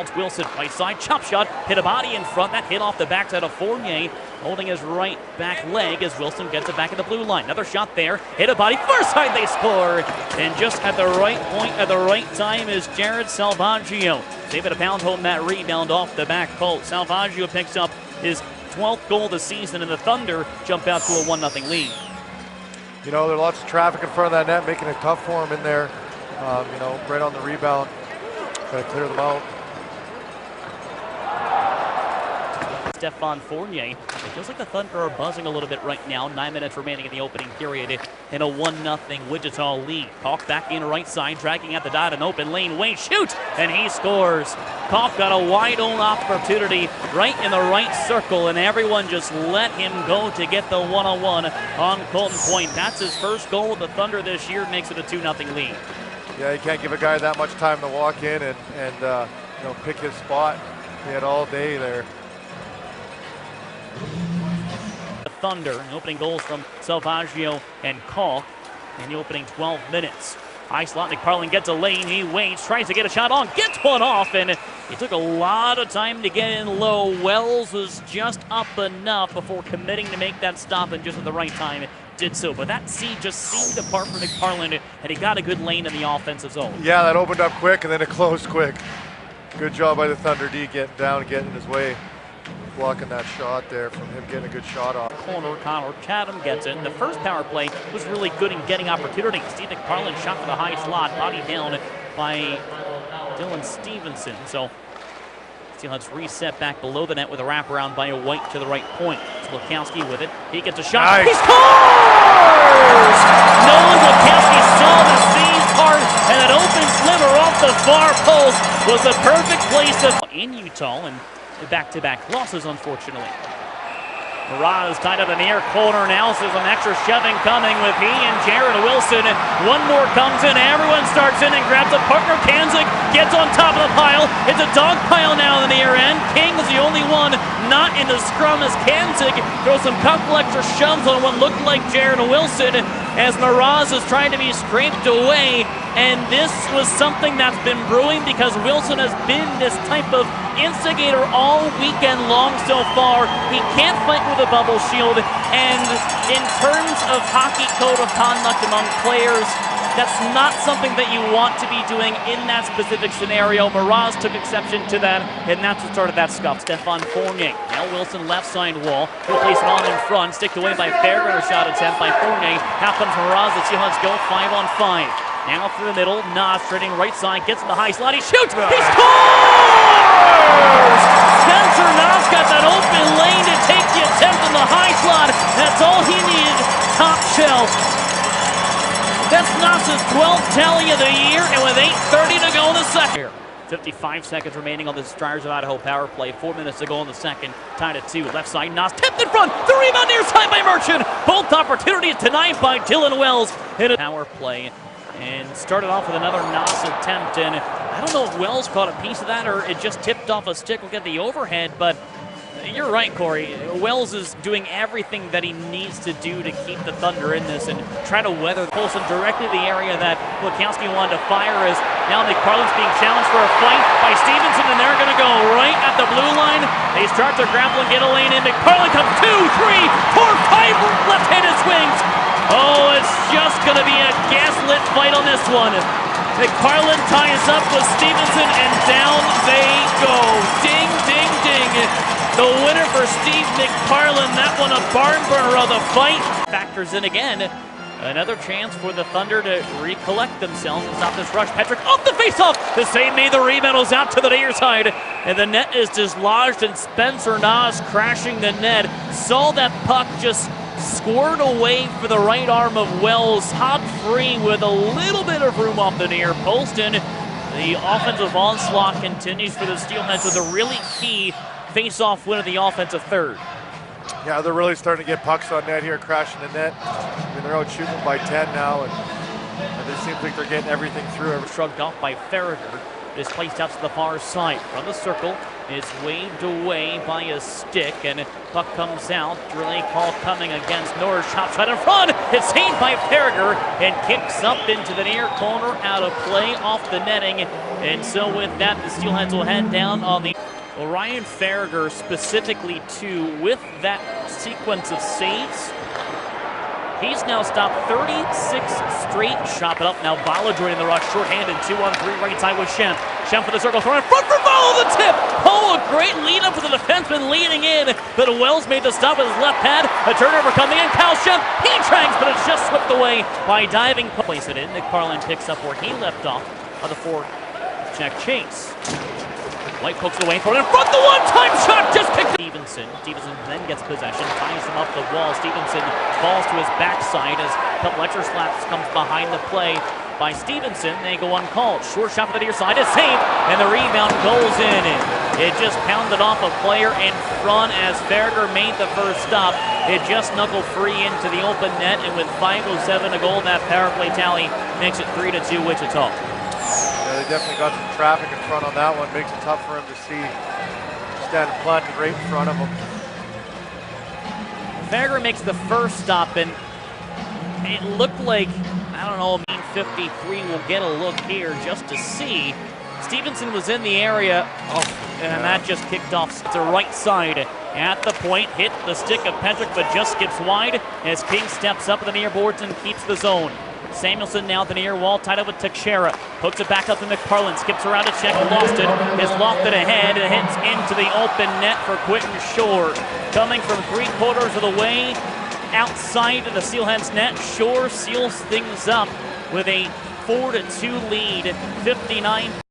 rebounds. Wilson, right side, chop shot, hit a body in front. That hit off the backside of Fournier, holding his right back leg as Wilson gets it back at the blue line. Another shot there, hit a body, far side, they score. And just at the right point at the right time is Jared Salvaggio. Able to pound home that rebound off the back post. Salvaggio picks up his 12th goal of the season, and the Thunder jump out to a 1-0 lead. You know, there's lots of traffic in front of that net, making it tough for him in there. You know, right on the rebound. Got to clear them out. Stephon Fournier. It feels like the Thunder are buzzing a little bit right now. 9 minutes remaining in the opening period in a 1-0 Wichita lead. Kalk back in right side, dragging at the dot, an open lane. Wade shoots, and he scores. Kalk got a wide open opportunity right in the right circle, and everyone just let him go to get the one-on-one on Colton Point. That's his first goal with the Thunder this year, makes it a 2-0 lead. Yeah, you can't give a guy that much time to walk in and you know, pick his spot. He had all day there. The Thunder, opening goals from Salvaggio and Kalk in the opening 12 minutes. High slot, McParland gets a lane, he waits, tries to get a shot on, gets one off, and it took a lot of time to get in low. Wells was just up enough before committing to make that stop, and just at the right time did so. But that seed just seemed to part for McParland, and he got a good lane in the offensive zone. Yeah, that opened up quick, and then it closed quick. Good job by the Thunder D getting down, getting in his way. Blocking that shot there from him getting a good shot off. Corner, Connor Chatham gets it. The first power play was really good in getting opportunities. Steve McParland shot for the high slot, body down by Dylan Stevenson. So Steelheads reset back below the net with a wraparound by a White to the right point. Lukowski with it. He gets a shot. Nice. He scores! Nolan Lukowski saw the seas part, and an open sliver off the far post was the perfect place in Utah, and back-to-back losses, unfortunately. Miraz tied up in the near corner now, so there's some extra shoving coming with he and Jared Wilson. One more comes in, everyone starts in and grabs a partner. Kanzik gets on top of the pile. It's a dog pile now in the near end. King is the only one not in the scrum as Kanzik throws some couple extra shoves on what looked like Jared Wilson as Miraz is trying to be scraped away. And this was something that's been brewing because Wilson has been this type of instigator all weekend long so far. He can't fight with a bubble shield, and in terms of hockey code of conduct among players, that's not something that you want to be doing in that specific scenario. Miraz took exception to that, and that's what started that scuff. Stephon Fournier. Now Wilson left side wall. He'll place it on in front. Sticked away by Faragher. Shot attempt by Fournier. Now comes Miraz. The Seahawks go 5-on-5. Now through the middle. Nas trading right side. Gets in the high slot. He shoots. He scores! Spencer Nas got that open lane to take the attempt in the high slot. That's all he needed. Top shelf. That's Nas's 12th tally of the year, and with 8:30 to go in the second. 55 seconds remaining on the Stars of Idaho power play. 4 minutes to go in the second. Tied at 2. Left side, Nas tipped in front. The rebound near side by Merchant. Both opportunities denied by Dylan Wells. Hit a power play and started off with another Nas attempt. And I don't know if Wells caught a piece of that or it just tipped off a stick. We'll get the overhead, but you're right, Corey. Wells is doing everything that he needs to do to keep the Thunder in this and try to weather Colson directly to the area that Lukowski wanted to fire as now McParland's being challenged for a fight by Stevenson, and they're going to go right at the blue line. They start to grapple and get a lane in. McParland comes 2, 3, 4, 5 left-handed swings. Oh, it's just going to be a gaslit fight on this one. McParland ties up with Stevenson, and down they go. Ding, ding, ding. The winner for Steve McParland. That one a barn burner of the fight. Factors in again. Another chance for the Thunder to recollect themselves and stop this rush. Patrick off the faceoff. The save made. The rebound was out to the near side. And the net is dislodged, and Spencer Nas crashing the net. Saw that puck just squirt away for the right arm of Wells. Hot free with a little bit of room off the near post. And the offensive onslaught continues for the Steelheads with a really key face-off win of the offensive third. Yeah, they're really starting to get pucks on net here, crashing the net. I mean, they're out shooting by 10 now, and it just seems like they're getting everything through. Shrugged off by Faragher. It is placed out to the far side. From the circle, is waved away by a stick, and puck comes out. Relay call coming against Norris. Shot shot in front. It's saved by Faragher and kicks up into the near corner, out of play, off the netting. And so with that, the Steelheads will head down on the... Well, Ryan Faragher specifically, too, with that sequence of saves, he's now stopped 36 straight. Chop it up now. Bala joining the rush. Short-handed. 2-on-3 right side with Shem. Shem for the circle. Throw in front for Bala. The tip. Oh, a great lead up for the defenseman leading in. But Wells made the stop with his left pad. A turnover coming in. Cal Shem. He tracks, but it's just swept away by diving. Place it in. Nick Parlin picks up where he left off on the four-check chase. White pokes it away, throw it in front, the one-time shot just kicked Stevenson. Stevenson then gets possession, ties him up the wall. Stevenson falls to his backside as Fletcher slaps comes behind the play by Stevenson. They go uncalled. Short shot for the near side is saved, and the rebound goes in. It just pounded off a player in front as Faragher made the first stop. It just knuckled free into the open net, and with 5:07 to go, that power play tally makes it 3-2 Wichita. Yeah, they definitely got some traffic in front on that one. Makes it tough for him to see. Standing planted right in front of him. Faragher makes the first stop, and it looked like, I don't know, 53 will get a look here just to see. Stevenson was in the area, and that just kicked off to right side. At the point, hit the stick of Pendrick, but just skips wide as King steps up at the near boards and keeps the zone. Samuelson now at the near wall, tied up with Teixeira. Hooks it back up to McParlin, skips around to check, lost it, has lofted ahead, and hits into the open net for Quentin Shore. Coming from 3/4 of the way outside of the Steelheads net, Shore seals things up with a 4-2 lead, 59.